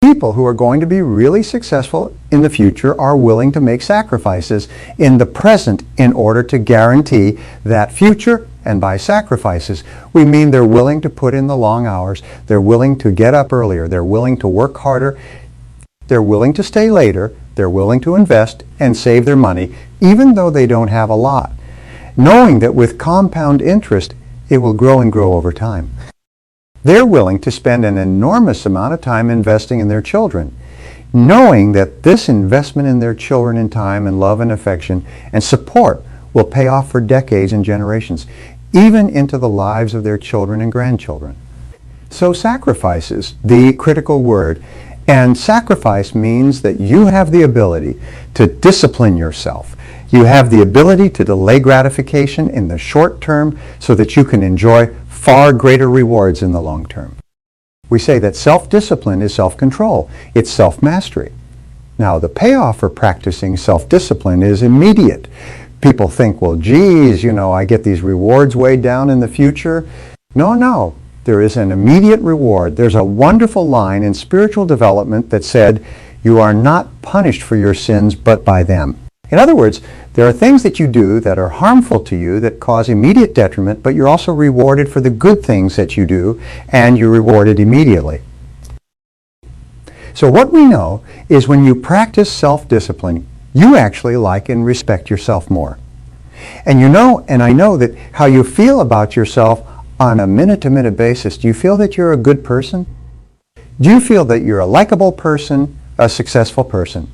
People who are going to be really successful in the future are willing to make sacrifices in the present in order to guarantee that future. And by sacrifices, we mean they're willing to put in the long hours, they're willing to get up earlier, they're willing to work harder, they're willing to stay later, they're willing to invest and save their money, even though they don't have a lot, knowing that with compound interest, it will grow and grow over time. They're willing to spend an enormous amount of time investing in their children, knowing that this investment in their children in time and love and affection and support will pay off for decades and generations, even into the lives of their children and grandchildren. So sacrifice is the critical word, and sacrifice means that you have the ability to discipline yourself. You have the ability to delay gratification in the short term so that you can enjoy far greater rewards in the long term. We say that self-discipline is self-control. It's self-mastery. Now, the payoff for practicing self-discipline is immediate. People think, well, geez, I get these rewards way down in the future. No. There is an immediate reward. There's a wonderful line in spiritual development that said, you are not punished for your sins, but by them. In other words, there are things that you do that are harmful to you that cause immediate detriment, but you're also rewarded for the good things that you do, and you're rewarded immediately. So what we know is when you practice self-discipline, you actually like and respect yourself more. And I know that how you feel about yourself on a minute-to-minute basis, do you feel that you're a good person? Do you feel that you're a likable person, a successful person?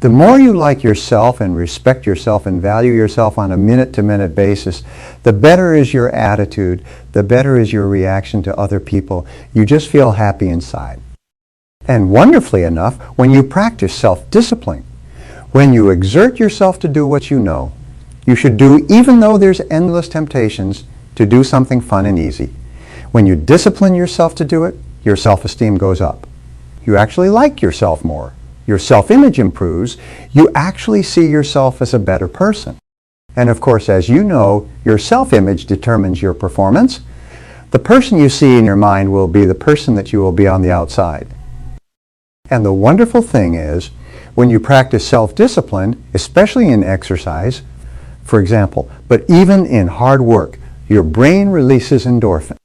The more you like yourself and respect yourself and value yourself on a minute-to-minute basis, the better is your attitude, the better is your reaction to other people. You just feel happy inside. And wonderfully enough, when you practice self-discipline, when you exert yourself to do what you know, you should do even though there's endless temptations to do something fun and easy. When you discipline yourself to do it, your self-esteem goes up. You actually like yourself more. Your self-image improves. You actually see yourself as a better person. And of course, as you know, your self-image determines your performance. The person you see in your mind will be the person that you will be on the outside. And the wonderful thing is, when you practice self-discipline, especially in exercise, for example, but even in hard work, your brain releases endorphins.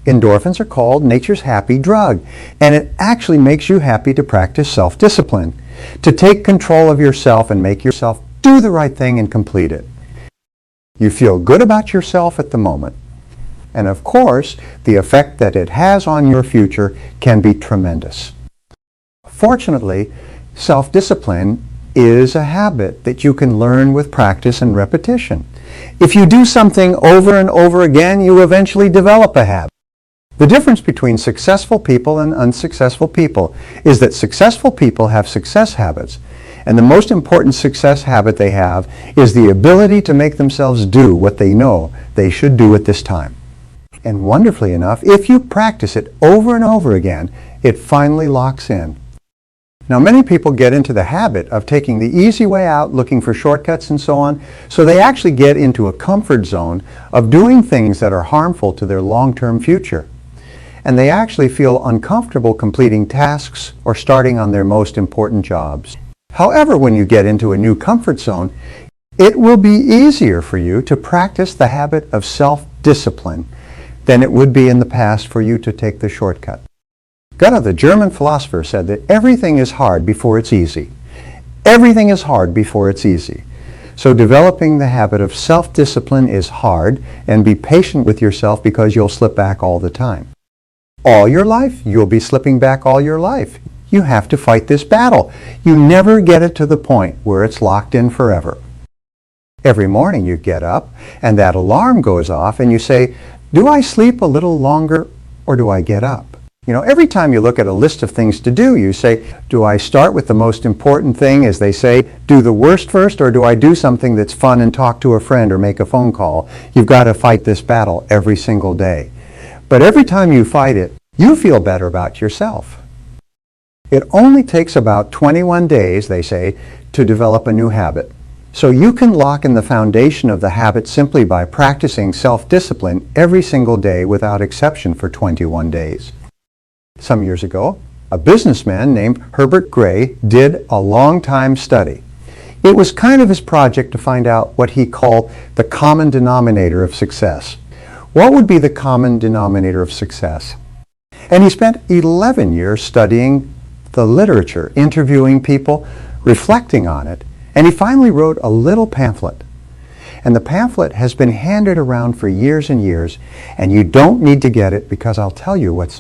Endorphins are called nature's happy drug, and it actually makes you happy to practice self-discipline, to take control of yourself and make yourself do the right thing and complete it. You feel good about yourself at the moment, and of course, the effect that it has on your future can be tremendous. Fortunately, self-discipline is a habit that you can learn with practice and repetition. If you do something over and over again, you eventually develop a habit. The difference between successful people and unsuccessful people is that successful people have success habits, and the most important success habit they have is the ability to make themselves do what they know they should do at this time. And wonderfully enough, if you practice it over and over again, it finally locks in. Now, many people get into the habit of taking the easy way out, looking for shortcuts and so on, so they actually get into a comfort zone of doing things that are harmful to their long-term future. And they actually feel uncomfortable completing tasks or starting on their most important jobs. However, when you get into a new comfort zone, it will be easier for you to practice the habit of self-discipline than it would be in the past for you to take the shortcut. Goethe, the German philosopher, said that everything is hard before it's easy. Everything is hard before it's easy. So developing the habit of self-discipline is hard, and be patient with yourself because you'll slip back all the time. All your life, you'll be slipping back all your life. You have to fight this battle. You never get it to the point where it's locked in forever. Every morning you get up and that alarm goes off and you say, do I sleep a little longer or do I get up? Every time you look at a list of things to do, you say, do I start with the most important thing, as they say, do the worst first, or do I do something that's fun and talk to a friend or make a phone call? You've got to fight this battle every single day. But every time you fight it, you feel better about yourself. It only takes about 21 days, they say, to develop a new habit. So you can lock in the foundation of the habit simply by practicing self-discipline every single day without exception for 21 days. Some years ago, A businessman named Herbert Gray did a long-time study. It was kind of his project to find out what he called the common denominator of success. What would be the common denominator of success? And he spent 11 years studying the literature, interviewing people, reflecting on it, and he finally wrote a little pamphlet. And the pamphlet has been handed around for years and years, and you don't need to get it because I'll tell you what's.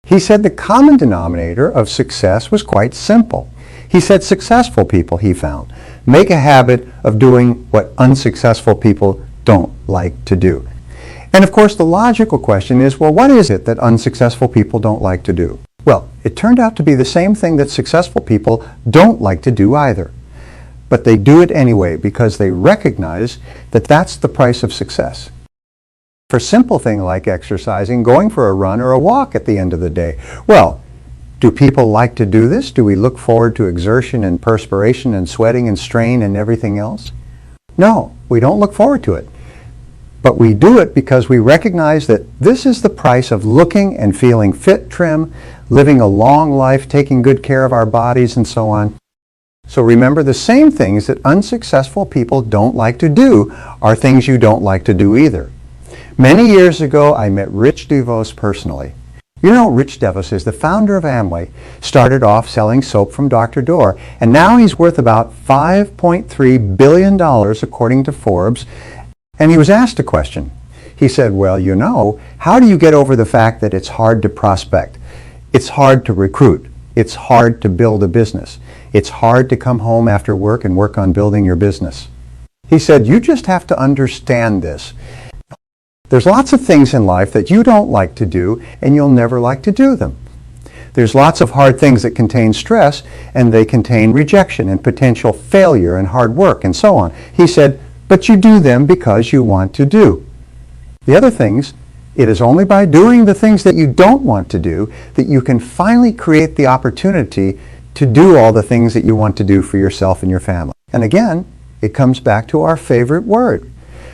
He said the common denominator of success was quite simple. He said successful people, he found, make a habit of doing what unsuccessful people don't like to do. And of course the logical question is, well, what is it that unsuccessful people don't like to do? Well, it turned out to be the same thing that successful people don't like to do either. But they do it anyway because they recognize that that's the price of success. For simple things like exercising, going for a run or a walk at the end of the day. Well, do people like to do this? Do we look forward to exertion and perspiration and sweating and strain and everything else? No, we don't look forward to it. But we do it because we recognize that this is the price of looking and feeling fit, trim, living a long life, taking good care of our bodies and so on. So remember, the same things that unsuccessful people don't like to do are things you don't like to do either. Many years ago, I met Rich DeVos personally. You know, Rich DeVos is the founder of Amway, started off selling soap from Dr. Door, and now he's worth about $5.3 billion according to Forbes. And he was asked a question. He said, well, you know, how do you get over the fact that it's hard to prospect? It's hard to recruit. It's hard to build a business. It's hard to come home after work and work on building your business. He said, you just have to understand this. There's lots of things in life that you don't like to do, and you'll never like to do them. There's lots of hard things that contain stress, and they contain rejection and potential failure and hard work and so on. He said, but you do them because you want to do. The other things, it is only by doing the things that you don't want to do that you can finally create the opportunity to do all the things that you want to do for yourself and your family. And again, it comes back to our favorite word.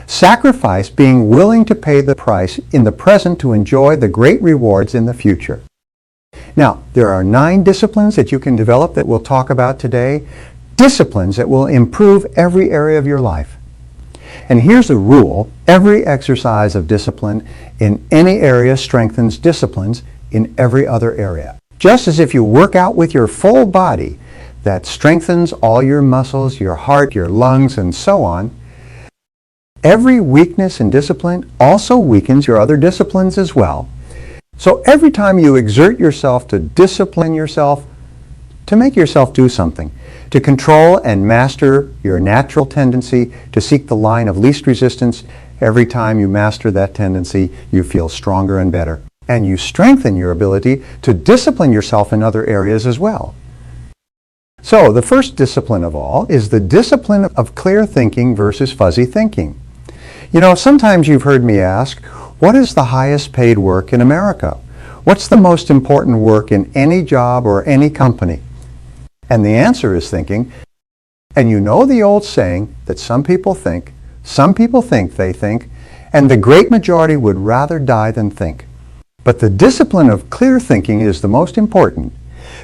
Sacrifice, being willing to pay the price in the present to enjoy the great rewards in the future. Now, there are 9 disciplines that you can develop that we'll talk about today. Disciplines that will improve every area of your life. And here's a rule. Every exercise of discipline in any area strengthens disciplines in every other area. Just as if you work out with your full body, that strengthens all your muscles, your heart, your lungs, and so on, every weakness in discipline also weakens your other disciplines as well. So every time you exert yourself to discipline yourself, to make yourself do something, to control and master your natural tendency to seek the line of least resistance, every time you master that tendency, you feel stronger and better. And you strengthen your ability to discipline yourself in other areas as well. So the first discipline of all is the discipline of clear thinking versus fuzzy thinking. You know, sometimes you've heard me ask, what is the highest paid work in America? What's the most important work in any job or any company? And the answer is thinking. And you know the old saying that some people think they think, and the great majority would rather die than think. But the discipline of clear thinking is the most important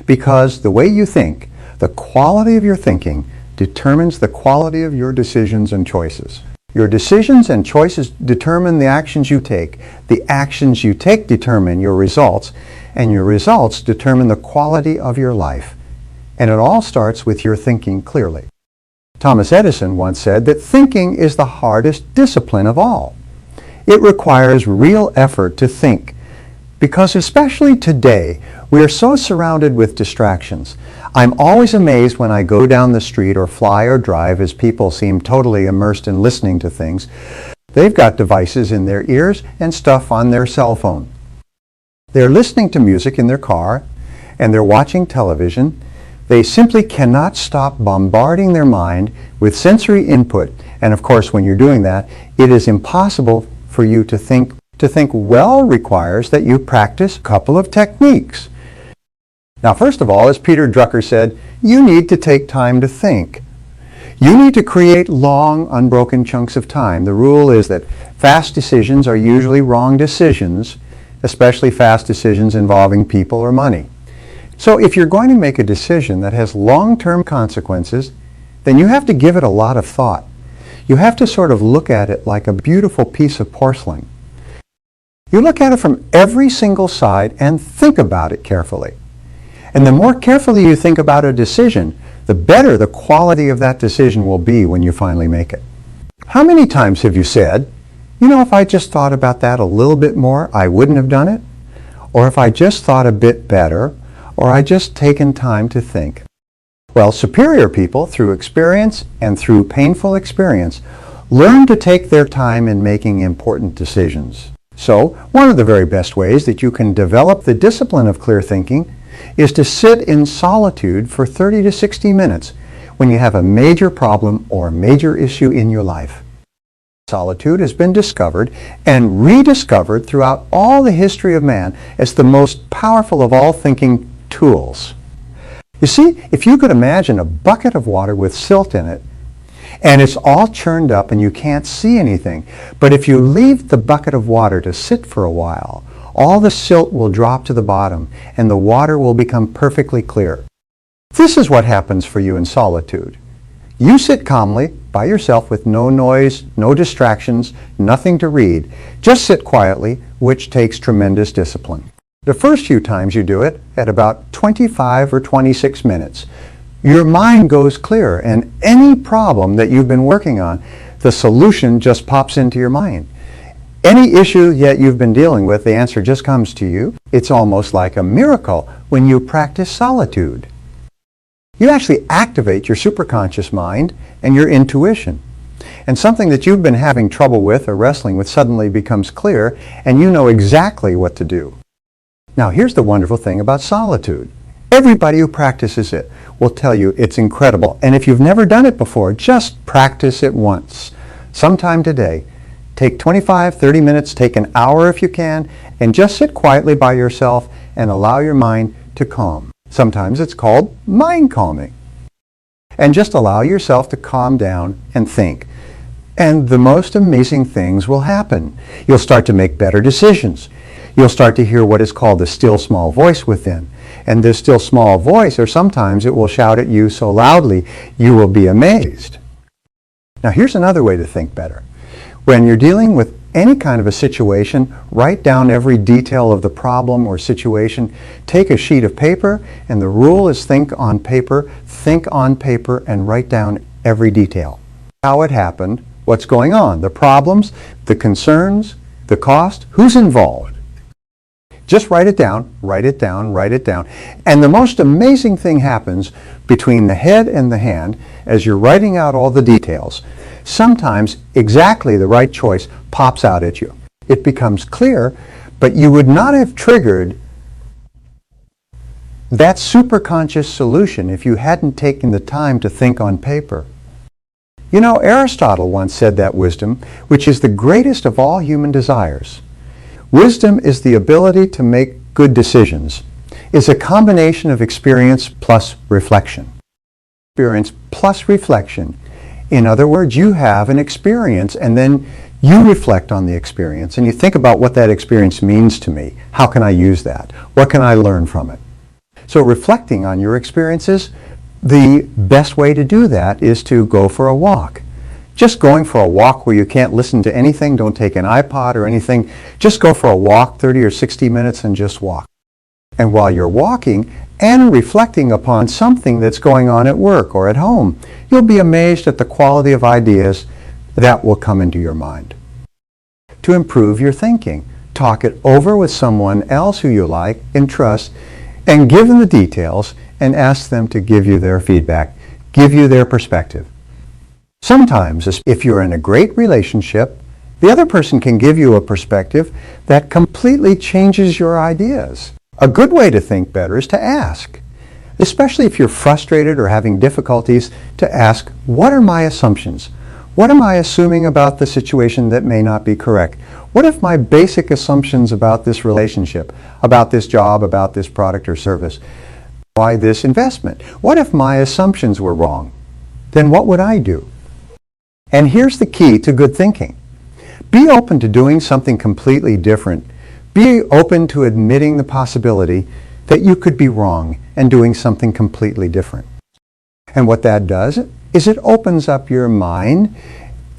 because the way you think, the quality of your thinking, determines the quality of your decisions and choices. Your decisions and choices determine the actions you take. The actions you take determine your results, and your results determine the quality of your life. And it all starts with your thinking clearly. Thomas Edison once said that thinking is the hardest discipline of all. It requires real effort to think, because especially today, we are so surrounded with distractions. I'm always amazed when I go down the street or fly or drive as people seem totally immersed in listening to things. They've got devices in their ears and stuff on their cell phone. They're listening to music in their car and they're watching television. They simply cannot stop bombarding their mind with sensory input. And of course, when you're doing that, it is impossible for you to think. To think well requires that you practice a couple of techniques. Now, first of all, as Peter Drucker said, you need to take time to think. You need to create long, unbroken chunks of time. The rule is that fast decisions are usually wrong decisions, especially fast decisions involving people or money. So if you're going to make a decision that has long-term consequences, then you have to give it a lot of thought. You have to sort of look at it like a beautiful piece of porcelain. You look at it from every single side and think about it carefully. And the more carefully you think about a decision, the better the quality of that decision will be when you finally make it. How many times have you said, you know, if I just thought about that a little bit more, I wouldn't have done it? Or if I just thought a bit better, or I just taken time to think? Well, superior people, through experience and through painful experience, learn to take their time in making important decisions. So, one of the very best ways that you can develop the discipline of clear thinking is to sit in solitude for 30 to 60 minutes when you have a major problem or major issue in your life. Solitude has been discovered and rediscovered throughout all the history of man as the most powerful of all thinking tools. You see, if you could imagine a bucket of water with silt in it, and it's all churned up and you can't see anything, but if you leave the bucket of water to sit for a while, all the silt will drop to the bottom and the water will become perfectly clear. This is what happens for you in solitude. You sit calmly by yourself with no noise, no distractions, nothing to read. Just sit quietly, which takes tremendous discipline. The first few times you do it, at about 25 or 26 minutes, your mind goes clear, and any problem that you've been working on, the solution just pops into your mind. Any issue that you've been dealing with, the answer just comes to you. It's almost like a miracle when you practice solitude. You actually activate your superconscious mind and your intuition. And something that you've been having trouble with or wrestling with suddenly becomes clear, and you know exactly what to do. Now, here's the wonderful thing about solitude. Everybody who practices it will tell you it's incredible. And if you've never done it before, just practice it once, sometime today. Take 25, 30 minutes, take an hour if you can, and just sit quietly by yourself and allow your mind to calm. Sometimes it's called mind calming. And just allow yourself to calm down and think. And the most amazing things will happen. You'll start to make better decisions. You'll start to hear what is called the still small voice within. And this still small voice, or sometimes it will shout at you so loudly, you will be amazed. Now here's another way to think better. When you're dealing with any kind of a situation, write down every detail of the problem or situation. Take a sheet of paper, and the rule is think on paper, and write down every detail. How it happened, what's going on, the problems, the concerns, the cost, who's involved. Just write it down, write it down, write it down. And the most amazing thing happens between the head and the hand as you're writing out all the details. Sometimes exactly the right choice pops out at you. It becomes clear, but you would not have triggered that superconscious solution if you hadn't taken the time to think on paper. You know, Aristotle once said that wisdom, which is the greatest of all human desires, wisdom is the ability to make good decisions, is a combination of experience plus reflection. Experience plus reflection. In other words, you have an experience and then you reflect on the experience and you think about what that experience means to me. How can I use that? What can I learn from it? So reflecting on your experiences, the best way to do that is to go for a walk. Just going for a walk where you can't listen to anything, don't take an iPod or anything, just go for a walk, 30 or 60 minutes, and just walk. And while you're walking and reflecting upon something that's going on at work or at home, you'll be amazed at the quality of ideas that will come into your mind. To improve your thinking, talk it over with someone else who you like and trust, and give them the details and ask them to give you their feedback, give you their perspective. Sometimes, if you're in a great relationship, the other person can give you a perspective that completely changes your ideas. A good way to think better is to ask, especially if you're frustrated or having difficulties, to ask, what are my assumptions? What am I assuming about the situation that may not be correct? What if my basic assumptions about this relationship, about this job, about this product or service, why this investment? What if my assumptions were wrong? Then what would I do? And here's the key to good thinking. Be open to doing something completely different. Be open to admitting the possibility that you could be wrong and doing something completely different. And what that does is it opens up your mind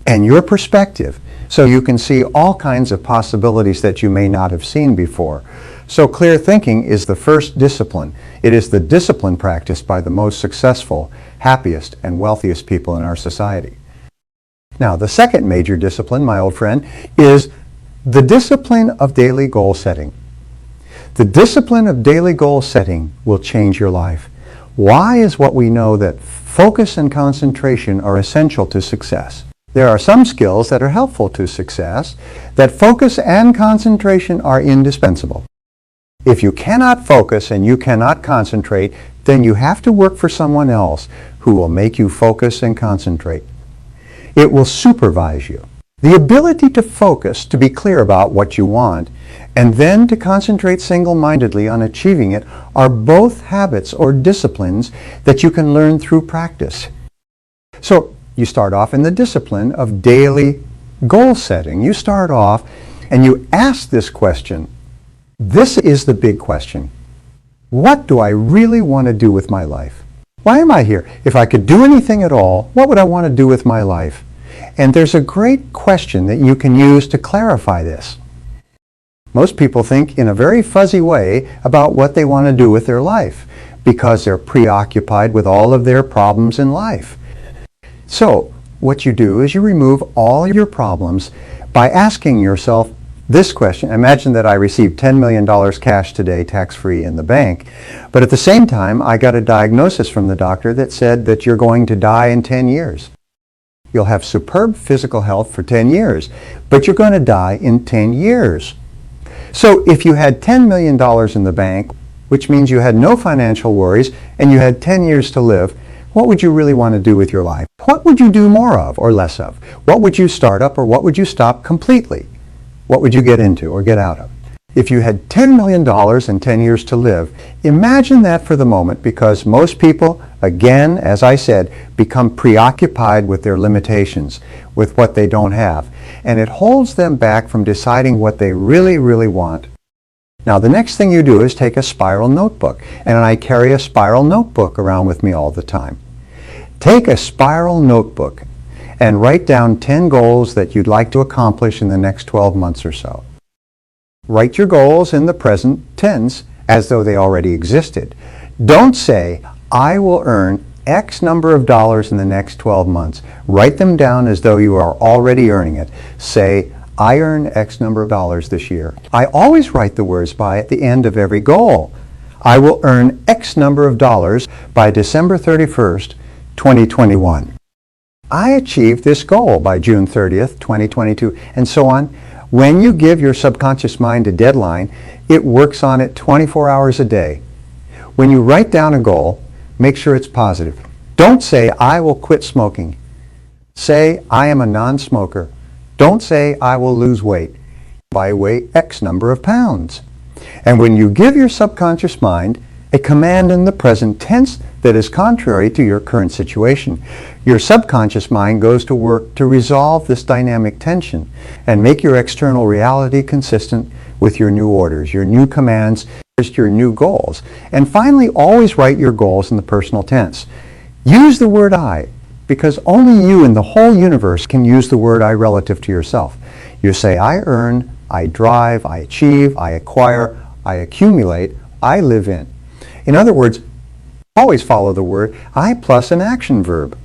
and your perspective so you can see all kinds of possibilities that you may not have seen before. So clear thinking is the first discipline. It is the discipline practiced by the most successful, happiest, and wealthiest people in our society. Now, the second major discipline, my old friend, is the discipline of daily goal setting. The discipline of daily goal setting will change your life. Why is what we know that focus and concentration are essential to success. There are some skills that are helpful to success, that focus and concentration are indispensable. If you cannot focus and you cannot concentrate, then you have to work for someone else who will make you focus and concentrate. It will supervise you. The ability to focus, to be clear about what you want, and then to concentrate single-mindedly on achieving it are both habits or disciplines that you can learn through practice. So you start off in the discipline of daily goal setting. You start off and you ask this question. This is the big question. What do I really want to do with my life? Why am I here? If I could do anything at all, what would I want to do with my life? And there's a great question that you can use to clarify this. Most people think in a very fuzzy way about what they want to do with their life because they're preoccupied with all of their problems in life. So what you do is you remove all your problems by asking yourself this question. Imagine that I received $10 million cash today, tax-free in the bank, but at the same time I got a diagnosis from the doctor that said that you're going to die in 10 years. You'll have superb physical health for 10 years, but you're going to die in 10 years. So if you had $10 million in the bank, which means you had no financial worries and you had 10 years to live, what would you really want to do with your life? What would you do more of or less of? What would you start up or what would you stop completely? What would you get into or get out of? If you had $10 million and 10 years to live, imagine that for the moment, because most people, again, as I said, become preoccupied with their limitations, with what they don't have. And it holds them back from deciding what they really, really want. Now, the next thing you do is take a spiral notebook. And I carry a spiral notebook around with me all the time. Take a spiral notebook and write down 10 goals that you'd like to accomplish in the next 12 months or so. Write your goals in the present tense as though they already existed. Don't say, I will earn X number of dollars in the next 12 months. Write them down as though you are already earning it. Say, I earn X number of dollars this year. I always write the words by at the end of every goal. I will earn X number of dollars by December 31st, 2021. I achieved this goal by June 30th, 2022, and so on. When you give your subconscious mind a deadline, it works on it 24 hours a day. When you write down a goal, make sure it's positive. Don't say, I will quit smoking. Say, I am a non-smoker. Don't say, I will lose weight. I weigh X number of pounds. And when you give your subconscious mind a command in the present tense that is contrary to your current situation, your subconscious mind goes to work to resolve this dynamic tension and make your external reality consistent with your new orders, your new commands, your new goals. And finally, always write your goals in the personal tense. Use the word I, because only you in the whole universe can use the word I relative to yourself. You say, I earn, I drive, I achieve, I acquire, I accumulate, I live in. In other words, always follow the word I plus an action verb.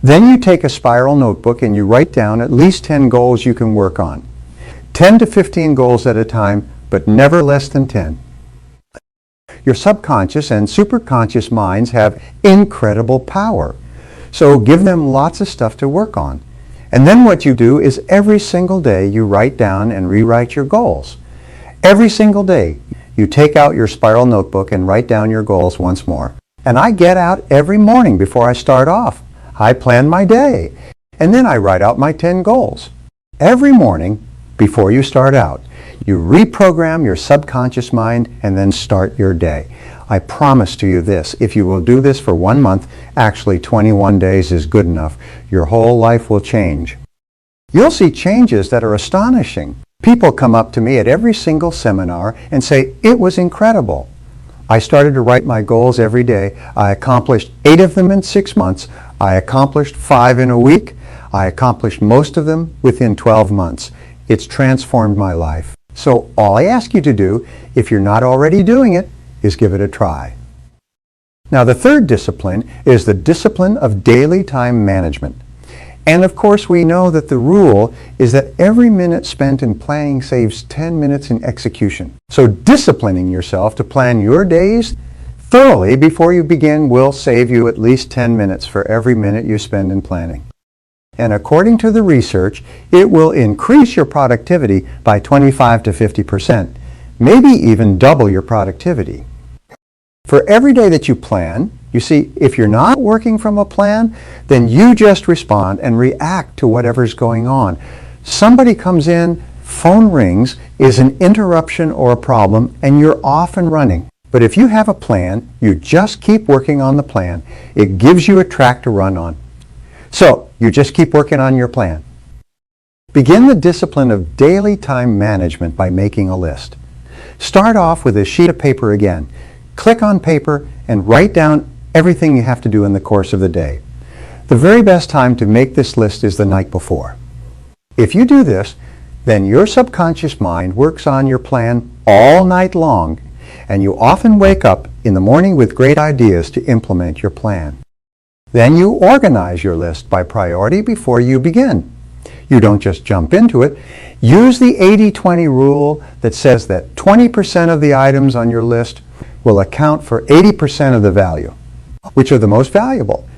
Then you take a spiral notebook and you write down at least 10 goals you can work on. 10 to 15 goals at a time, but never less than 10. Your subconscious and superconscious minds have incredible power. So give them lots of stuff to work on. And then what you do is every single day you write down and rewrite your goals. Every single day you take out your spiral notebook and write down your goals once more. And I get out every morning before I start off. I plan my day. And then I write out my 10 goals. Every morning before you start out, you reprogram your subconscious mind and then start your day. I promise to you this, if you will do this for 1 month, actually 21 days is good enough, your whole life will change. You'll see changes that are astonishing. People come up to me at every single seminar and say, it was incredible. I started to write my goals every day. I accomplished 8 of them in 6 months. I accomplished 5 in a week. I accomplished most of them within 12 months. It's transformed my life. So all I ask you to do, if you're not already doing it, is give it a try. Now the third discipline is the discipline of daily time management. And of course we know that the rule is that every minute spent in planning saves 10 minutes in execution. So disciplining yourself to plan your days thoroughly before you begin will save you at least 10 minutes for every minute you spend in planning. And according to the research, it will increase your productivity by 25 to 50%, maybe even double your productivity. For every day that you plan, you see, if you're not working from a plan, then you just respond and react to whatever's going on. Somebody comes in, phone rings, is an interruption or a problem, and you're off and running. But if you have a plan, you just keep working on the plan. It gives you a track to run on. So, you just keep working on your plan. Begin the discipline of daily time management by making a list. Start off with a sheet of paper again. Click on paper and write down everything you have to do in the course of the day. The very best time to make this list is the night before. If you do this, then your subconscious mind works on your plan all night long, and you often wake up in the morning with great ideas to implement your plan. Then you organize your list by priority before you begin. You don't just jump into it. Use the 80-20 rule that says that 20% of the items on your list will account for 80% of the value. Which are the most valuable?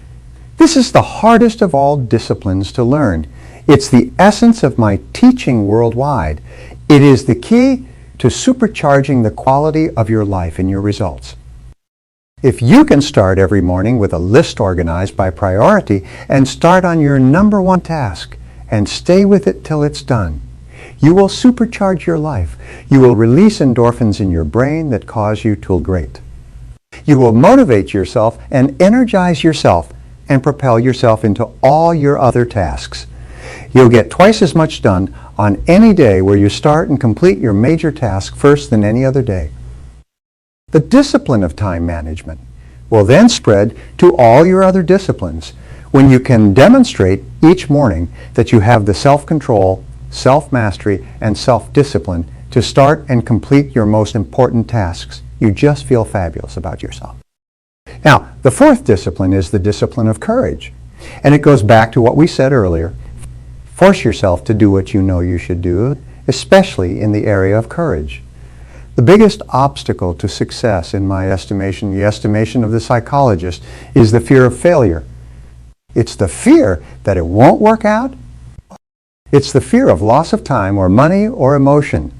This is the hardest of all disciplines to learn. It's the essence of my teaching worldwide. It is the key to supercharging the quality of your life and your results. If you can start every morning with a list organized by priority and start on your number one task and stay with it till it's done, you will supercharge your life. You will release endorphins in your brain that cause you to feel great. You will motivate yourself and energize yourself and propel yourself into all your other tasks. You'll get twice as much done on any day where you start and complete your major task first than any other day. The discipline of time management will then spread to all your other disciplines when you can demonstrate each morning that you have the self-control, self-mastery, and self-discipline to start and complete your most important tasks. You just feel fabulous about yourself. Now, the fourth discipline is the discipline of courage. And it goes back to what we said earlier. Force yourself to do what you know you should do, especially in the area of courage. The biggest obstacle to success, in my estimation, the estimation of the psychologist, is the fear of failure. It's the fear that it won't work out. It's the fear of loss of time or money or emotion.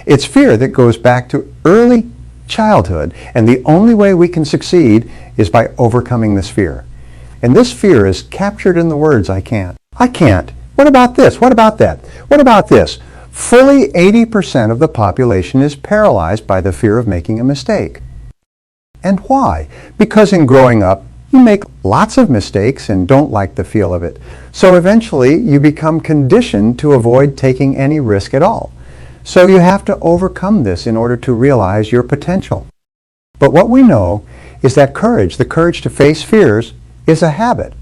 It's fear that goes back to early childhood, and the only way we can succeed is by overcoming this fear. And this fear is captured in the words, I can't. I can't. What about this? What about that? What about this? Fully 80% of the population is paralyzed by the fear of making a mistake. And why? Because in growing up, you make lots of mistakes and don't like the feel of it. So eventually you become conditioned to avoid taking any risk at all. So you have to overcome this in order to realize your potential. But what we know is that courage, the courage to face fears, is a habit.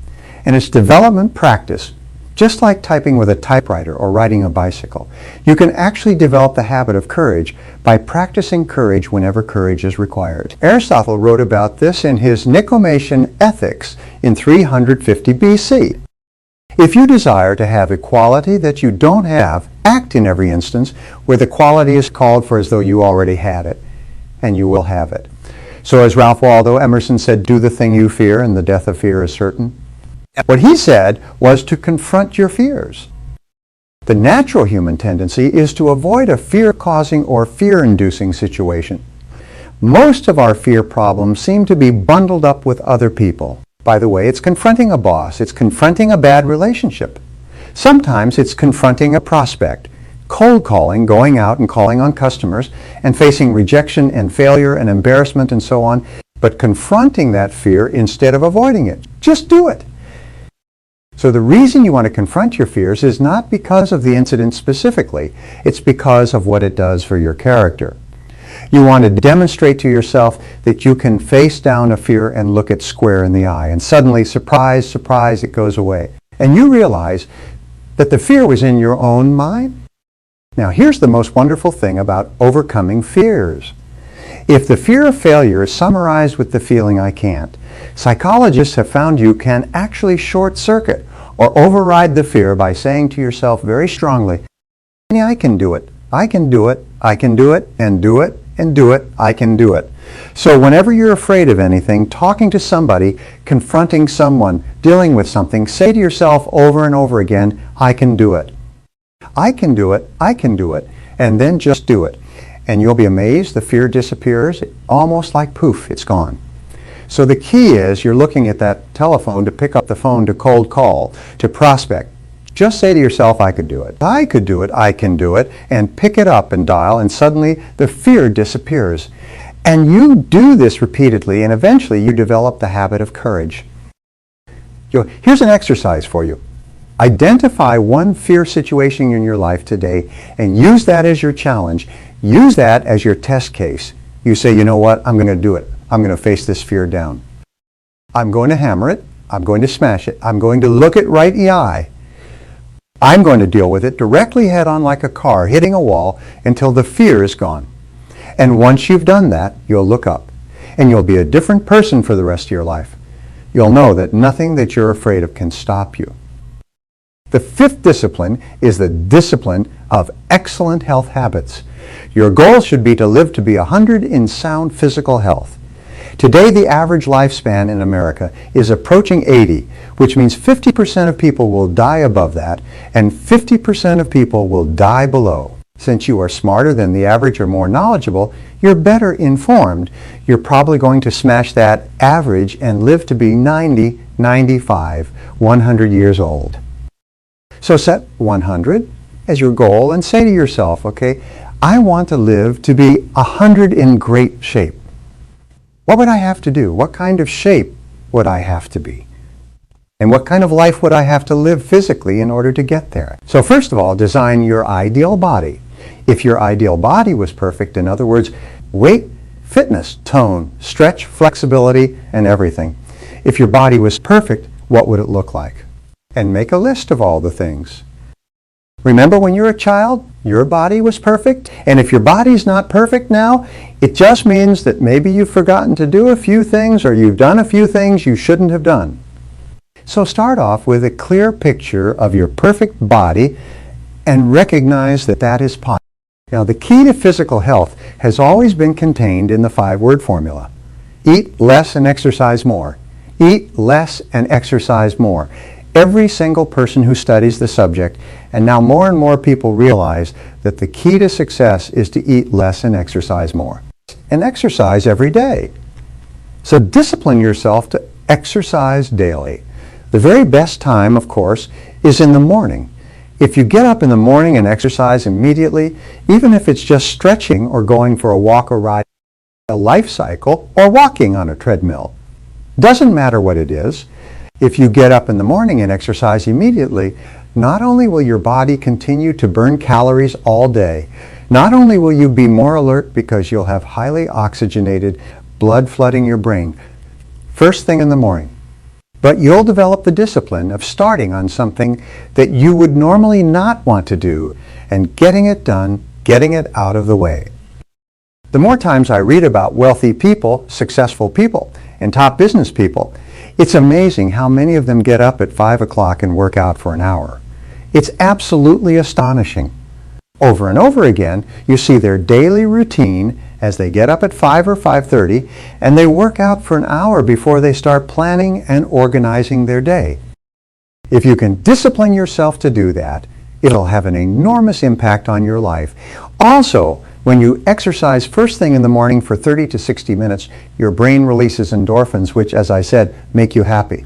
And it's development practice. Just like typing with a typewriter or riding a bicycle, you can actually develop the habit of courage by practicing courage whenever courage is required. Aristotle wrote about this in his Nicomachean Ethics in 350 BC. If you desire to have a quality that you don't have, act in every instance where the quality is called for as though you already had it, and you will have it. So as Ralph Waldo Emerson said, do the thing you fear and the death of fear is certain. What he said was to confront your fears. The natural human tendency is to avoid a fear-causing or fear-inducing situation. Most of our fear problems seem to be bundled up with other people. By the way, it's confronting a boss. It's confronting a bad relationship. Sometimes it's confronting a prospect, cold calling, going out and calling on customers, and facing rejection and failure and embarrassment and so on, but confronting that fear instead of avoiding it. Just do it. So the reason you want to confront your fears is not because of the incident specifically. It's because of what it does for your character. You want to demonstrate to yourself that you can face down a fear and look it square in the eye. And suddenly, surprise, surprise, it goes away. And you realize that the fear was in your own mind. Now, here's the most wonderful thing about overcoming fears. If the fear of failure is summarized with the feeling I can't, psychologists have found you can actually short-circuit or override the fear by saying to yourself very strongly, I can do it, I can do it, I can do it, and do it, and do it, I can do it. So whenever you're afraid of anything, talking to somebody, confronting someone, dealing with something, say to yourself over and over again, I can do it. I can do it, I can do it, and then just do it. And you'll be amazed, the fear disappears, almost like poof, it's gone. So the key is you're looking at that telephone to pick up the phone to cold call, to prospect. Just say to yourself, I could do it, I could do it, I can do it, and pick it up and dial, and suddenly the fear disappears. And you do this repeatedly, and eventually you develop the habit of courage. Here's an exercise for you. Identify one fear situation in your life today and use that as your challenge. Use that as your test case. You say, you know what, I'm going to do it. I'm going to face this fear down. I'm going to hammer it. I'm going to smash it. I'm going to look it right in the eye. I'm going to deal with it directly head on like a car hitting a wall until the fear is gone. And once you've done that, you'll look up and you'll be a different person for the rest of your life. You'll know that nothing that you're afraid of can stop you. The fifth discipline is the discipline of excellent health habits. Your goal should be to live to be 100 in sound physical health. Today, the average lifespan in America is approaching 80, which means 50% of people will die above that, and 50% of people will die below. Since you are smarter than the average or more knowledgeable, you're better informed. You're probably going to smash that average and live to be 90, 95, 100 years old. So set 100 as your goal and say to yourself, okay, I want to live to be 100 in great shape. What would I have to do? What kind of shape would I have to be? And what kind of life would I have to live physically in order to get there? So first of all, design your ideal body. If your ideal body was perfect, in other words, weight, fitness, tone, stretch, flexibility, and everything. If your body was perfect, what would it look like? And make a list of all the things. Remember when you were a child, your body was perfect? And if your body's not perfect now, it just means that maybe you've forgotten to do a few things or you've done a few things you shouldn't have done. So start off with a clear picture of your perfect body and recognize that that is possible. Now, the key to physical health has always been contained in the 5-word formula. Eat less and exercise more. Eat less and exercise more. Every single person who studies the subject, and now more and more people realize that the key to success is to eat less and exercise more. And exercise every day. So discipline yourself to exercise daily. The very best time, of course, is in the morning. If you get up in the morning and exercise immediately, even if it's just stretching or going for a walk or ride, a life cycle, or walking on a treadmill, doesn't matter what it is. If you get up in the morning and exercise immediately, not only will your body continue to burn calories all day, not only will you be more alert because you'll have highly oxygenated blood flooding your brain first thing in the morning, but you'll develop the discipline of starting on something that you would normally not want to do and getting it done, getting it out of the way. The more times I read about wealthy people, successful people, and top business people, it's amazing how many of them get up at 5 o'clock and work out for an hour. It's absolutely astonishing. Over and over again, you see their daily routine as they get up at 5 or 5:30 and they work out for an hour before they start planning and organizing their day. If you can discipline yourself to do that, it'll have an enormous impact on your life. Also, when you exercise first thing in the morning for 30 to 60 minutes, your brain releases endorphins, which, as I said, make you happy.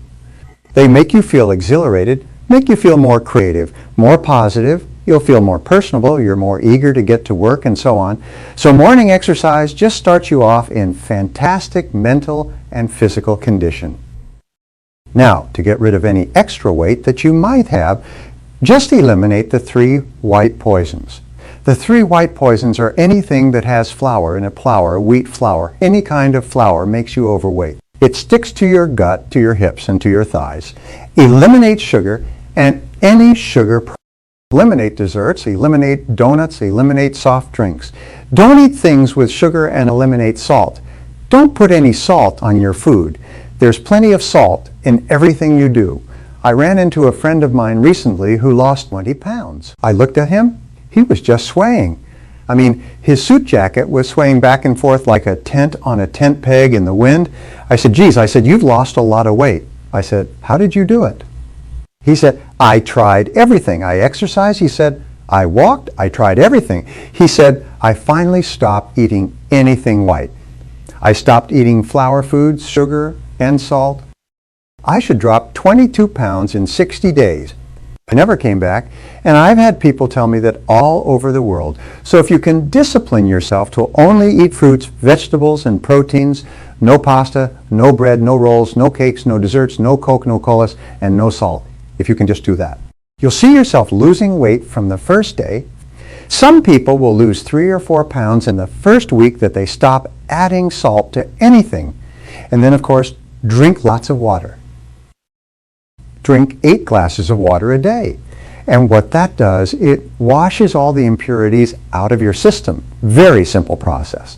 They make you feel exhilarated, make you feel more creative, more positive. You'll feel more personable, you're more eager to get to work, and so on. So morning exercise just starts you off in fantastic mental and physical condition. Now, to get rid of any extra weight that you might have, just eliminate the 3 white poisons. The three white poisons are anything that has flour in it, flour, wheat flour, any kind of flour makes you overweight. It sticks to your gut, to your hips, and to your thighs. Eliminate sugar, and any sugar. Eliminate desserts, eliminate donuts, eliminate soft drinks. Don't eat things with sugar and eliminate salt. Don't put any salt on your food. There's plenty of salt in everything you do. I ran into a friend of mine recently who lost 20 pounds. I looked at him. He was just swaying. I mean, his suit jacket was swaying back and forth like a tent on a tent peg in the wind. I said, geez, I said, you've lost a lot of weight. I said, how did you do it? He said, I tried everything. I exercised. He said, I walked. I tried everything. He said, I finally stopped eating anything white. I stopped eating flour foods, sugar, and salt. I should drop 22 pounds in 60 days. I never came back, and I've had people tell me that all over the world. So if you can discipline yourself to only eat fruits, vegetables, and proteins, no pasta, no bread, no rolls, no cakes, no desserts, no Coke, no colas, and no salt, if you can just do that, you'll see yourself losing weight from the first day. Some people will lose 3 or 4 pounds in the first week that they stop adding salt to anything. And then, of course, drink lots of water. Drink 8 glasses of water a day. And what that does, it washes all the impurities out of your system. Very simple process.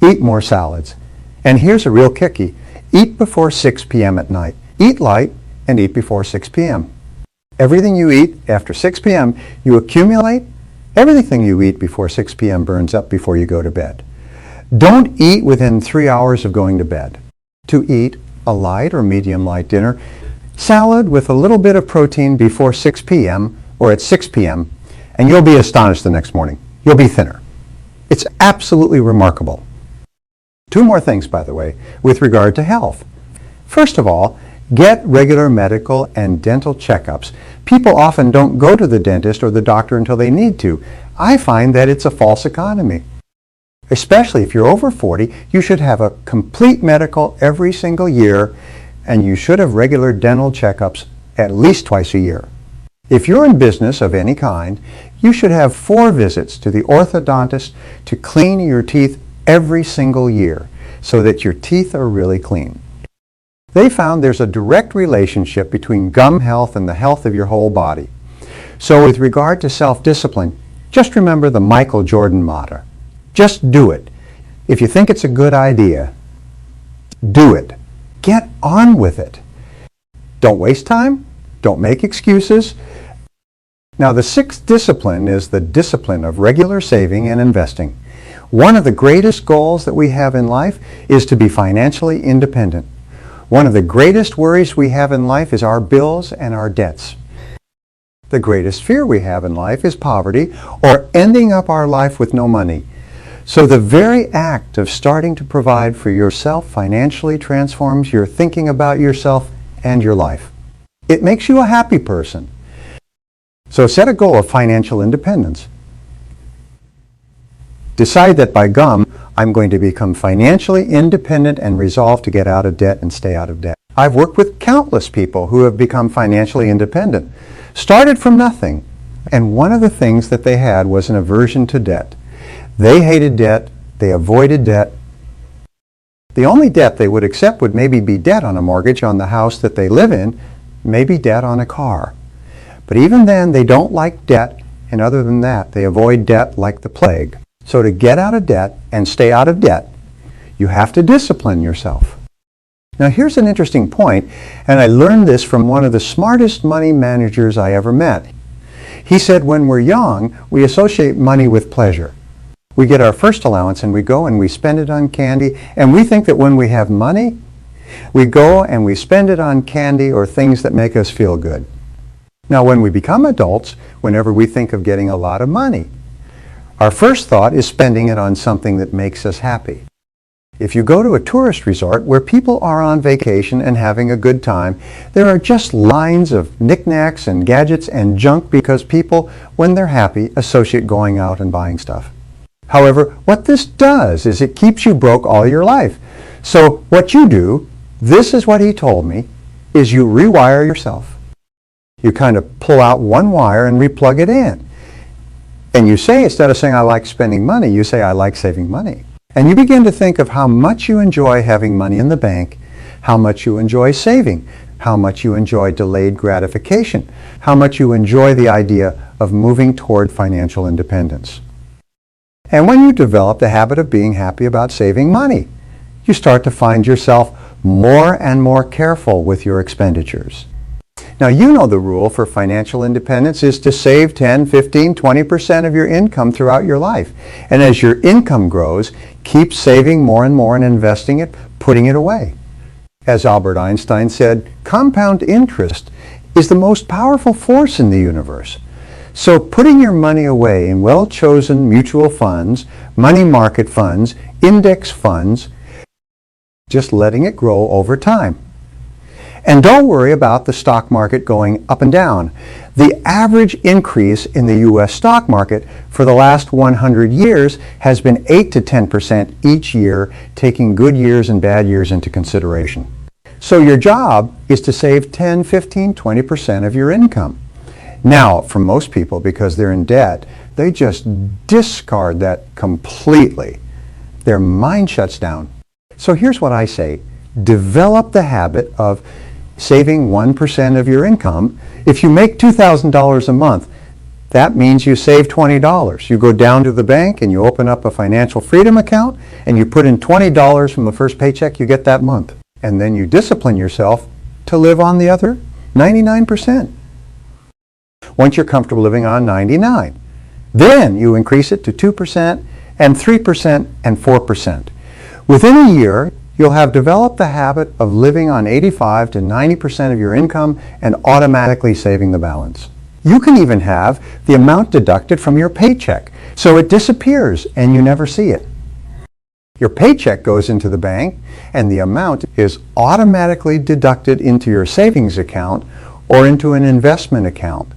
Eat more salads. And here's a real kickie. Eat before 6 p.m. at night. Eat light and eat before 6 p.m. Everything you eat after 6 p.m., you accumulate. Everything you eat before 6 p.m. burns up before you go to bed. Don't eat within 3 hours of going to bed. To eat a light or medium light dinner, salad with a little bit of protein before 6 p.m. or at 6 p.m., and you'll be astonished the next morning. You'll be thinner. It's absolutely remarkable. 2 more things, by the way, with regard to health. First of all, get regular medical and dental checkups. People often don't go to the dentist or the doctor until they need to. I find that it's a false economy. Especially if you're over 40, you should have a complete medical every single year, and you should have regular dental checkups at least twice a year. If you're in business of any kind, you should have 4 visits to the orthodontist to clean your teeth every single year so that your teeth are really clean. They found there's a direct relationship between gum health and the health of your whole body. So with regard to self-discipline, just remember the Michael Jordan motto. Just do it. If you think it's a good idea, do it. Get on with it. Don't waste time. Don't make excuses. Now, the 6th discipline is the discipline of regular saving and investing. One of the greatest goals that we have in life is to be financially independent. One of the greatest worries we have in life is our bills and our debts. The greatest fear we have in life is poverty or ending up our life with no money. So the very act of starting to provide for yourself financially transforms your thinking about yourself and your life. It makes you a happy person. So set a goal of financial independence. Decide that by gum, I'm going to become financially independent and resolve to get out of debt and stay out of debt. I've worked with countless people who have become financially independent. Started from nothing. And one of the things that they had was an aversion to debt. They hated debt. They avoided debt. The only debt they would accept would maybe be debt on a mortgage on the house that they live in, maybe debt on a car. But even then, they don't like debt, and other than that, they avoid debt like the plague. So to get out of debt and stay out of debt, you have to discipline yourself. Now here's an interesting point, and I learned this from one of the smartest money managers I ever met. He said when we're young, we associate money with pleasure. We get our first allowance and we go and we spend it on candy, and we think that when we have money, we go and we spend it on candy or things that make us feel good. Now when we become adults, whenever we think of getting a lot of money, our first thought is spending it on something that makes us happy. If you go to a tourist resort where people are on vacation and having a good time, there are just lines of knickknacks and gadgets and junk because people, when they're happy, associate going out and buying stuff. However, what this does is it keeps you broke all your life. So what you do, this is what he told me, is you rewire yourself. You kind of pull out one wire and replug it in. And you say, instead of saying I like spending money, you say I like saving money. And you begin to think of how much you enjoy having money in the bank, how much you enjoy saving, how much you enjoy delayed gratification, how much you enjoy the idea of moving toward financial independence. And when you develop the habit of being happy about saving money, you start to find yourself more and more careful with your expenditures. Now, you know the rule for financial independence is to save 10, 15, 20% of your income throughout your life. And as your income grows, keep saving more and more and investing it, putting it away. As Albert Einstein said, compound interest is the most powerful force in the universe. So putting your money away in well-chosen mutual funds, money market funds, index funds, just letting it grow over time. And don't worry about the stock market going up and down. The average increase in the U.S. stock market for the last 100 years has been 8 to 10% each year, taking good years and bad years into consideration. So your job is to save 10, 15, 20% of your income. Now, for most people, because they're in debt, they just discard that completely. Their mind shuts down. So here's what I say. Develop the habit of saving 1% of your income. If you make $2,000 a month, that means you save $20. You go down to the bank and you open up a financial freedom account and you put in $20 from the first paycheck you get that month. And then you discipline yourself to live on the other 99%. Once you're comfortable living on 99, then you increase it to 2% and 3% and 4%. Within a year, you'll have developed the habit of living on 85 to 90% of your income and automatically saving the balance. You can even have the amount deducted from your paycheck, so it disappears and you never see it. Your paycheck goes into the bank and the amount is automatically deducted into your savings account or into an investment account.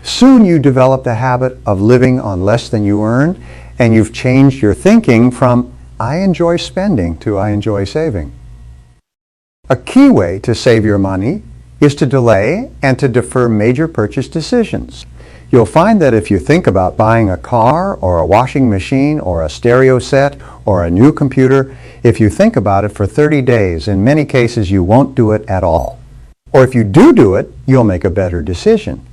Soon you develop the habit of living on less than you earn, and you've changed your thinking from I enjoy spending to I enjoy saving. A key way to save your money is to delay and to defer major purchase decisions. You'll find that if you think about buying a car or a washing machine or a stereo set or a new computer, if you think about it for 30 days, in many cases you won't do it at all. Or if you do it, you'll make a better decision.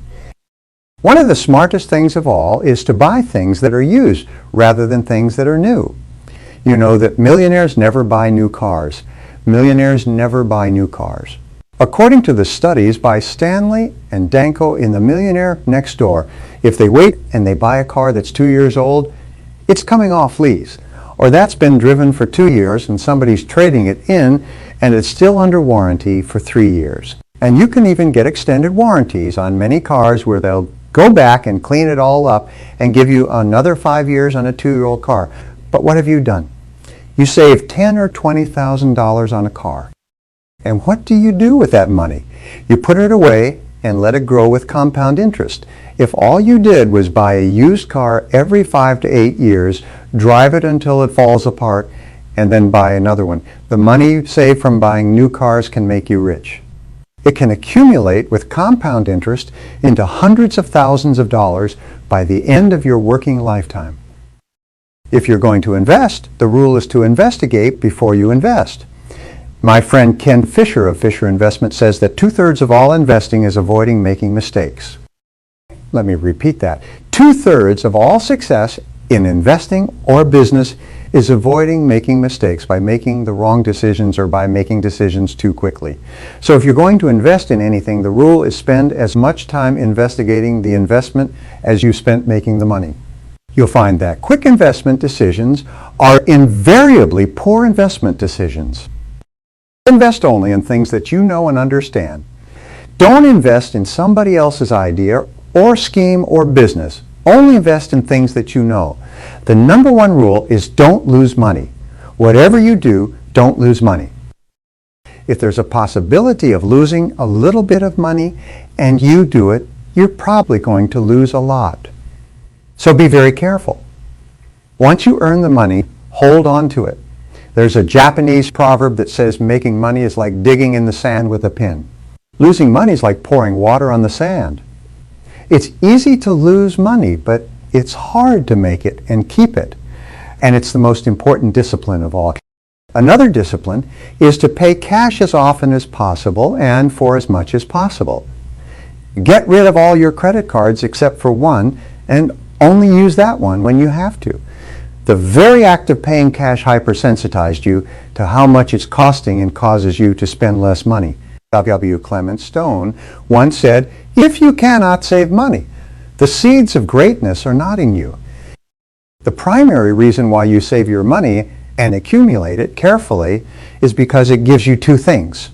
One of the smartest things of all is to buy things that are used rather than things that are new. You know that millionaires never buy new cars. Millionaires never buy new cars. According to the studies by Stanley and Danko in The Millionaire Next Door, if they wait and they buy a car that's 2 years old, it's coming off lease. Or that's been driven for 2 years and somebody's trading it in and it's still under warranty for 3 years. And you can even get extended warranties on many cars where they'll go back and clean it all up and give you another 5 years on a 2-year-old car. But what have you done? You save $10,000 or $20,000 on a car. And what do you do with that money? You put it away and let it grow with compound interest. If all you did was buy a used car every 5 to 8 years, drive it until it falls apart, and then buy another one, the money you save from buying new cars can make you rich. It can accumulate with compound interest into hundreds of thousands of dollars by the end of your working lifetime. If you're going to invest, the rule is to investigate before you invest. My friend Ken Fisher of Fisher Investment says that 2/3 of all investing is avoiding making mistakes. Let me repeat that. 2/3 of all success in investing or business is avoiding making mistakes by making the wrong decisions or by making decisions too quickly. So if you're going to invest in anything, the rule is spend as much time investigating the investment as you spent making the money. You'll find that quick investment decisions are invariably poor investment decisions. Invest only in things that you know and understand. Don't invest in somebody else's idea or scheme or business. Only invest in things that you know. The number one rule is don't lose money. Whatever you do, don't lose money. If there's a possibility of losing a little bit of money and you do it, you're probably going to lose a lot. So be very careful. Once you earn the money, hold on to it. There's a Japanese proverb that says making money is like digging in the sand with a pin. Losing money is like pouring water on the sand. It's easy to lose money, but It's hard to make it and keep it. And it's the most important discipline of all. Another discipline is to pay cash as often as possible and for as much as possible. Get rid of all your credit cards except for one, and only use that one when you have to. The very act of paying cash hypersensitized you to how much it's costing and causes you to spend less money. W. Clement Stone once said, "If you cannot save money, the seeds of greatness are not in you." The primary reason why you save your money and accumulate it carefully is because it gives you two things.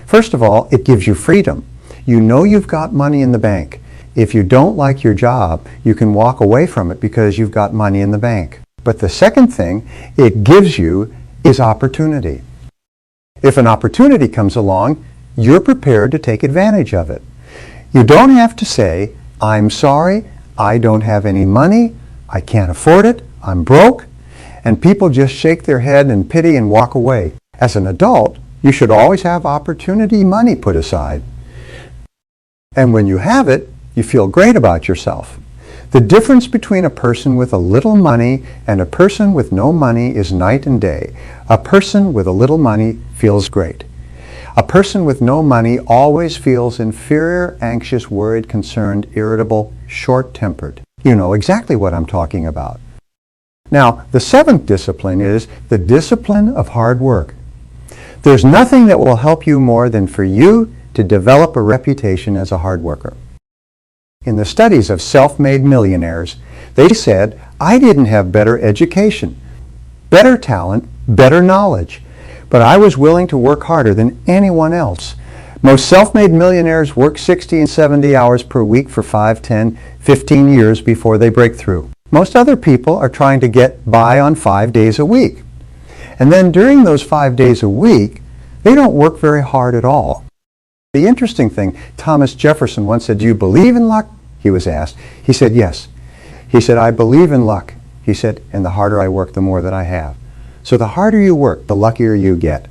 First of all, it gives you freedom. You know you've got money in the bank. If you don't like your job, you can walk away from it because you've got money in the bank. But the second thing it gives you is opportunity. If an opportunity comes along, you're prepared to take advantage of it. You don't have to say, "I'm sorry, I don't have any money, I can't afford it, I'm broke," and people just shake their head in pity and walk away. As an adult, you should always have opportunity money put aside. And when you have it, you feel great about yourself. The difference between a person with a little money and a person with no money is night and day. A person with a little money feels great. A person with no money always feels inferior, anxious, worried, concerned, irritable, short-tempered. You know exactly what I'm talking about. Now, the seventh discipline is the discipline of hard work. There's nothing that will help you more than for you to develop a reputation as a hard worker. In the studies of self-made millionaires, they said, "I didn't have better education, better talent, better knowledge, but I was willing to work harder than anyone else." Most self-made millionaires work 60 and 70 hours per week for 5, 10, 15 years before they break through. Most other people are trying to get by on 5 days a week. And then during those 5 days a week, they don't work very hard at all. The interesting thing, Thomas Jefferson once said, "Do you believe in luck?" He was asked. He said, "Yes." He said, "I believe in luck." He said, "And the harder I work, the more that I have." So the harder you work, the luckier you get.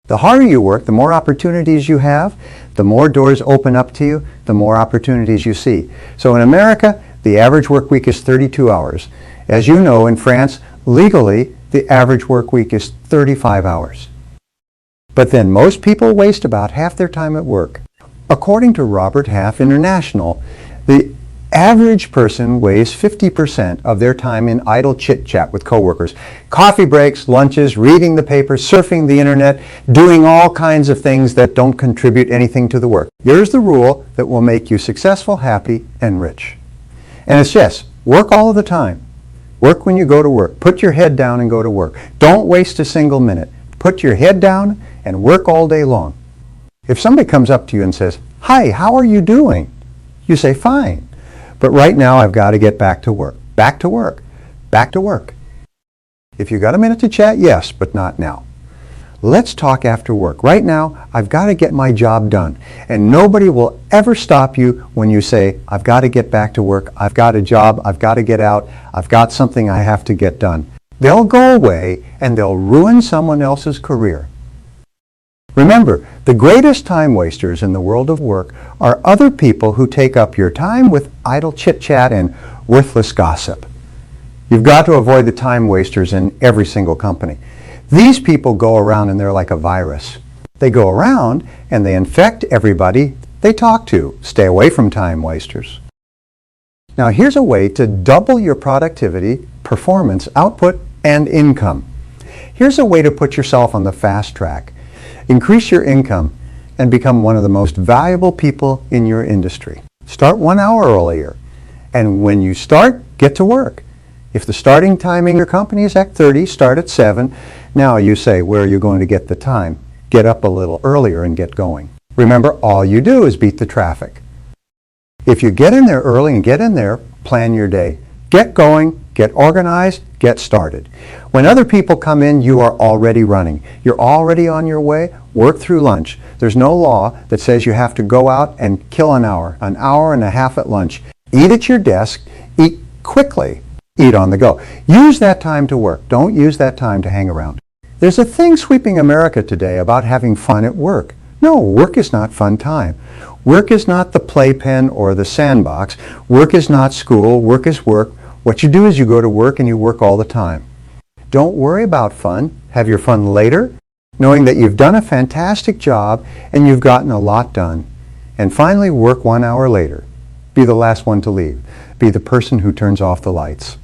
The harder you work, the more opportunities you have, the more doors open up to you, the more opportunities you see. So in America, the average work week is 32 hours. As you know, in France, legally, the average work week is 35 hours. But then most people waste about half their time at work. According to Robert Half International, the average person wastes 50% of their time in idle chit-chat with coworkers. Coffee breaks, lunches, reading the paper, surfing the internet, doing all kinds of things that don't contribute anything to the work. Here's the rule that will make you successful, happy, and rich. And it's just, work all of the time. Work when you go to work. Put your head down and go to work. Don't waste a single minute. Put your head down and work all day long. If somebody comes up to you and says, "Hi, how are you doing?" You say, "Fine. But right now I've got to get back to work." Back to work. Back to work. If you got a minute to chat, yes, but not now. Let's talk after work. Right now, I've got to get my job done. And nobody will ever stop you when you say, "I've got to get back to work. I've got a job. I've got to get out. I've got something I have to get done." They'll go away and they'll ruin someone else's career. Remember, the greatest time wasters in the world of work are other people who take up your time with idle chit-chat and worthless gossip. You've got to avoid the time wasters in every single company. These people go around and they're like a virus. They go around and they infect everybody they talk to. Stay away from time wasters. Now here's a way to double your productivity, performance, output, and income. Here's a way to put yourself on the fast track. Increase your income and become one of the most valuable people in your industry. Start 1 hour earlier. And when you start, get to work. If the starting time in your company is at 30, start at 7. Now you say, where are you going to get the time? Get up a little earlier and get going. Remember, all you do is beat the traffic. If you get in there early and get in there, plan your day. Get going, get organized, get started. When other people come in, you are already running. You're already on your way. Work through lunch. There's no law that says you have to go out and kill an hour and a half at lunch. Eat at your desk, eat quickly, eat on the go. Use that time to work. Don't use that time to hang around. There's a thing sweeping America today about having fun at work. No, work is not fun time. Work is not the playpen or the sandbox. Work is not school. Work is work. What you do is you go to work and you work all the time. Don't worry about fun. Have your fun later, knowing that you've done a fantastic job and you've gotten a lot done. And finally, work 1 hour later. Be the last one to leave. Be the person who turns off the lights.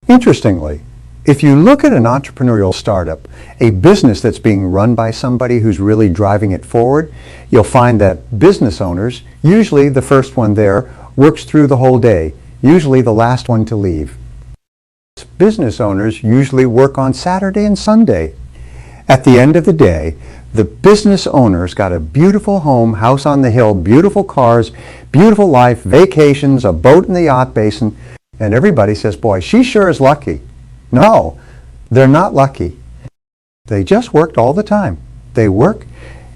Interestingly, if you look at an entrepreneurial startup, a business that's being run by somebody who's really driving it forward, you'll find that business owners, usually the first one there, works through the whole day, usually the last one to leave. Business owners usually work on Saturday and Sunday. At the end of the day, the business owner's got a beautiful home, house on the hill, beautiful cars, beautiful life, vacations, a boat in the yacht basin, and everybody says, boy, she sure is lucky. No, they're not lucky. They just worked all the time. They work.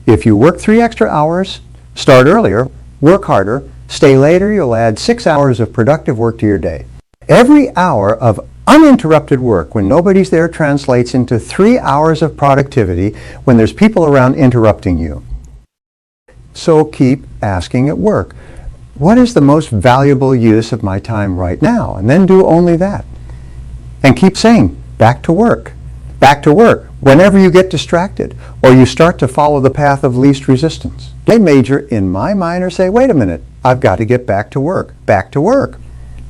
If you work 3 extra hours, start earlier, work harder, stay later, you'll add 6 hours of productive work to your day. Every hour of uninterrupted work when nobody's there translates into 3 hours of productivity when there's people around interrupting you. So keep asking at work, what is the most valuable use of my time right now? And then do only that. And keep saying, back to work, whenever you get distracted or you start to follow the path of least resistance. They major in my mind or say, wait a minute, I've got to get back to work, back to work,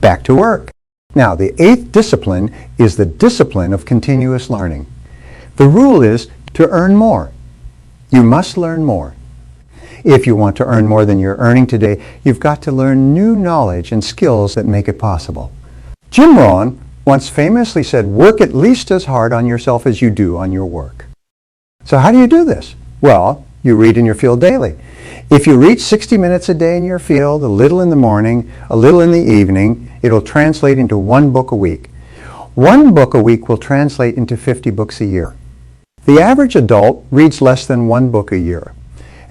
back to work. Now, the 8th discipline is the discipline of continuous learning. The rule is to earn more. You must learn more. If you want to earn more than you're earning today, you've got to learn new knowledge and skills that make it possible. Jim Rohn once famously said, work at least as hard on yourself as you do on your work. So how do you do this? Well, you read in your field daily. If you read 60 minutes a day in your field, a little in the morning, a little in the evening, it'll translate into 1 book a week. 1 book a week will translate into 50 books a year. The average adult reads less than 1 book a year.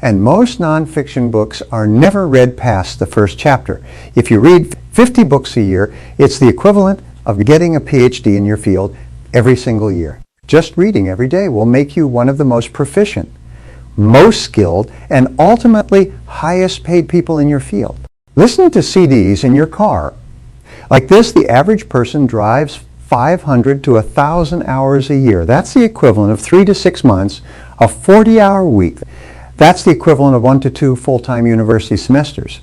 And most nonfiction books are never read past the first chapter. If you read 50 books a year, it's the equivalent of getting a PhD in your field every single year. Just reading every day will make you one of the most proficient, most skilled, and ultimately highest paid people in your field. Listen to CDs in your car. Like this, the average person drives 500 to 1,000 hours a year. That's the equivalent of 3 to 6 months, a 40-hour week. That's the equivalent of 1 to 2 full-time university semesters.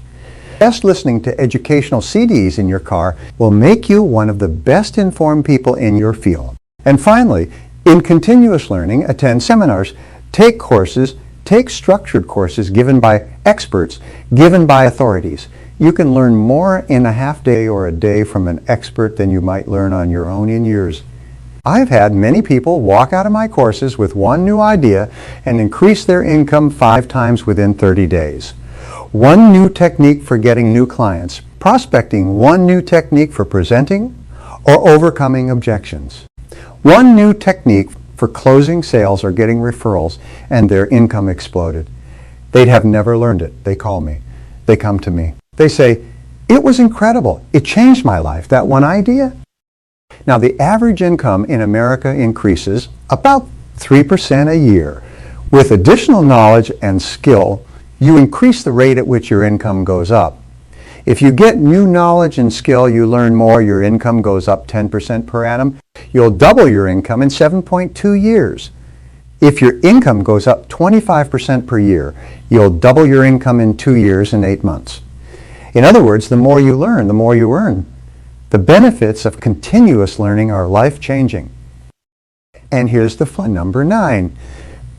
Just listening to educational CDs in your car will make you one of the best informed people in your field. And finally, in continuous learning, attend seminars, take courses, take structured courses given by experts, given by authorities. You can learn more in a half day or a day from an expert than you might learn on your own in years. I've had many people walk out of my courses with 1 new idea and increase their income 5 times within 30 days. 1 new technique for getting new clients, prospecting 1 new technique for presenting or overcoming objections. 1 new technique for closing sales or getting referrals, and their income exploded. They'd have never learned it. They call me. They come to me. They say, it was incredible. It changed my life, that 1 idea. Now, the average income in America increases about 3% a year. With additional knowledge and skill, you increase the rate at which your income goes up. If you get new knowledge and skill, you learn more, your income goes up 10% per annum. You'll double your income in 7.2 years. If your income goes up 25% per year, you'll double your income in 2 years and 8 months. In other words, the more you learn, the more you earn. The benefits of continuous learning are life-changing. And here's the fun, number 9.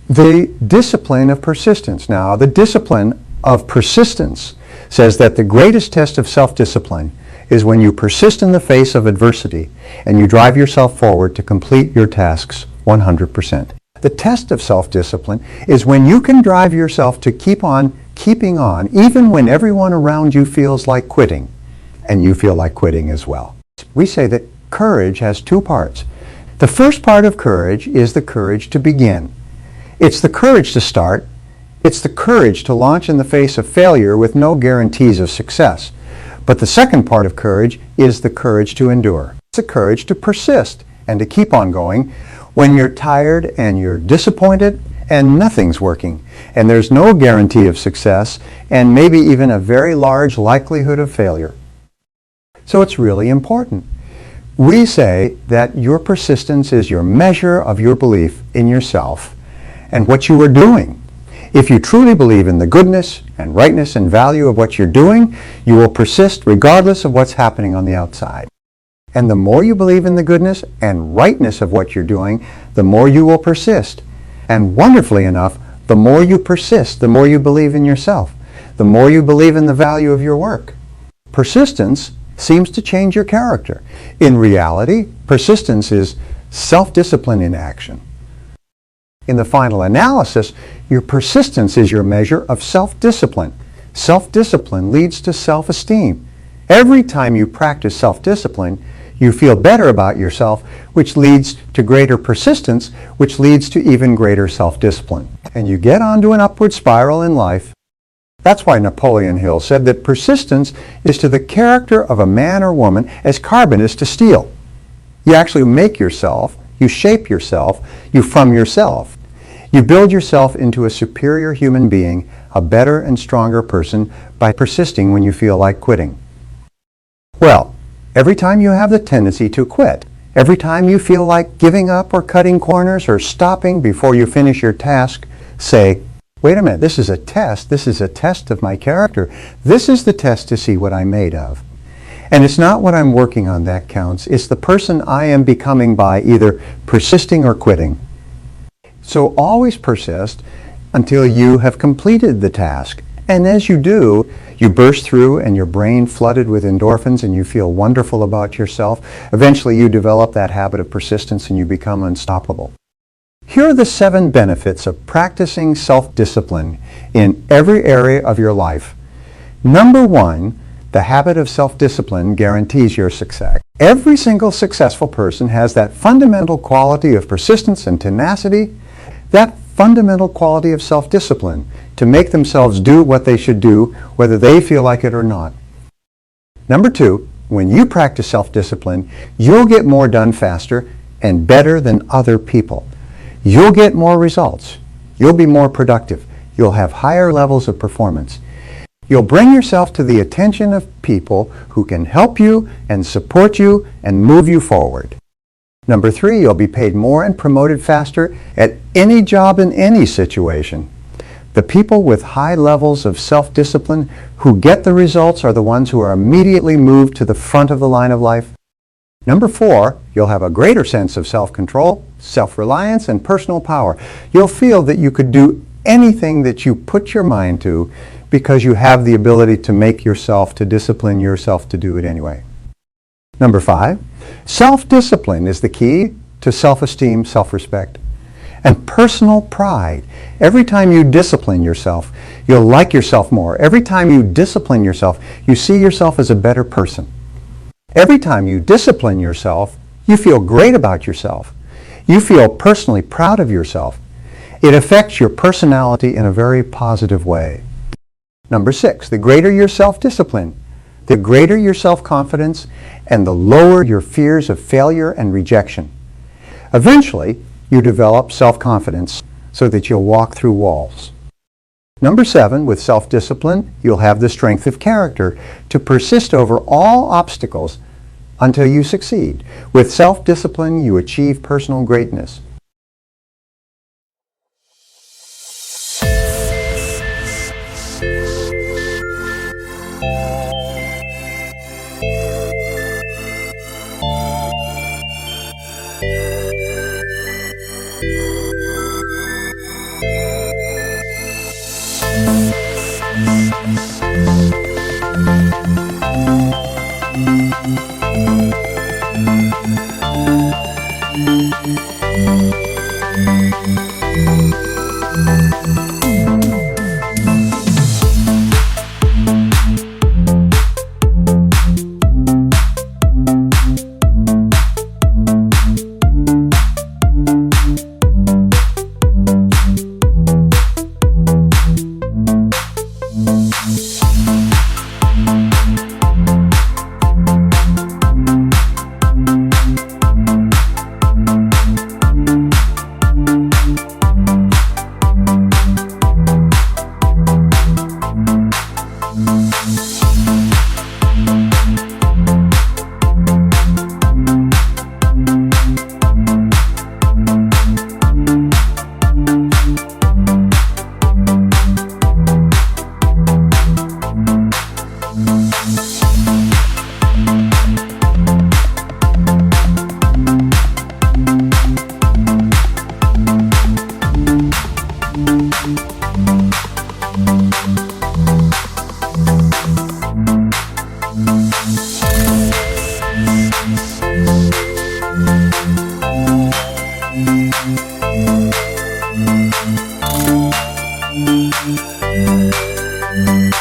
The discipline of persistence. Now, the discipline of persistence says that the greatest test of self-discipline is when you persist in the face of adversity and you drive yourself forward to complete your tasks 100%. The test of self-discipline is when you can drive yourself to keep on keeping on even when everyone around you feels like quitting and you feel like quitting as well. We say that courage has 2 parts. The first part of courage is the courage to begin. It's the courage to start. It's the courage to launch in the face of failure with no guarantees of success. But the second part of courage is the courage to endure. It's the courage to persist and to keep on going when you're tired and you're disappointed and nothing's working, and there's no guarantee of success, and maybe even a very large likelihood of failure. So it's really important. We say that your persistence is your measure of your belief in yourself and what you are doing. If you truly believe in the goodness and rightness and value of what you're doing, you will persist regardless of what's happening on the outside. And the more you believe in the goodness and rightness of what you're doing, the more you will persist. And wonderfully enough, the more you persist, the more you believe in yourself, the more you believe in the value of your work. Persistence seems to change your character. In reality, persistence is self-discipline in action. In the final analysis, your persistence is your measure of self-discipline. Self-discipline leads to self-esteem. Every time you practice self-discipline, you feel better about yourself, which leads to greater persistence, which leads to even greater self-discipline. And you get onto an upward spiral in life. That's why Napoleon Hill said that persistence is to the character of a man or woman as carbon is to steel. You actually make yourself, you shape yourself, you from yourself. You build yourself into a superior human being, a better and stronger person, by persisting when you feel like quitting. Well, every time you have the tendency to quit, every time you feel like giving up or cutting corners or stopping before you finish your task, say, wait a minute, this is a test. This is a test of my character. This is the test to see what I'm made of. And it's not what I'm working on that counts. It's the person I am becoming by either persisting or quitting. So always persist until you have completed the task. And as you do, you burst through and your brain flooded with endorphins and you feel wonderful about yourself. Eventually you develop that habit of persistence and you become unstoppable. Here are the 7 benefits of practicing self-discipline in every area of your life. Number 1, the habit of self-discipline guarantees your success. Every single successful person has that fundamental quality of persistence and tenacity, that fundamental quality of self-discipline to make themselves do what they should do, whether they feel like it or not. Number 2, when you practice self-discipline, you'll get more done faster and better than other people. You'll get more results. You'll be more productive. You'll have higher levels of performance. You'll bring yourself to the attention of people who can help you and support you and move you forward. Number 3, you'll be paid more and promoted faster at any job in any situation. The people with high levels of self-discipline who get the results are the ones who are immediately moved to the front of the line of life. Number 4, you'll have a greater sense of self-control, self-reliance, and personal power. You'll feel that you could do anything that you put your mind to because you have the ability to make yourself, to discipline yourself to do it anyway. Number 5, self-discipline is the key to self-esteem, self-respect, and personal pride. Every time you discipline yourself, you'll like yourself more. Every time you discipline yourself, you see yourself as a better person. Every time you discipline yourself, you feel great about yourself. You feel personally proud of yourself. It affects your personality in a very positive way. Number 6, the greater your self-discipline, the greater your self-confidence, and the lower your fears of failure and rejection. Eventually, you develop self-confidence so that you'll walk through walls. Number 7, with self-discipline, you'll have the strength of character to persist over all obstacles until you succeed. With self-discipline, you achieve personal greatness. Thank you. you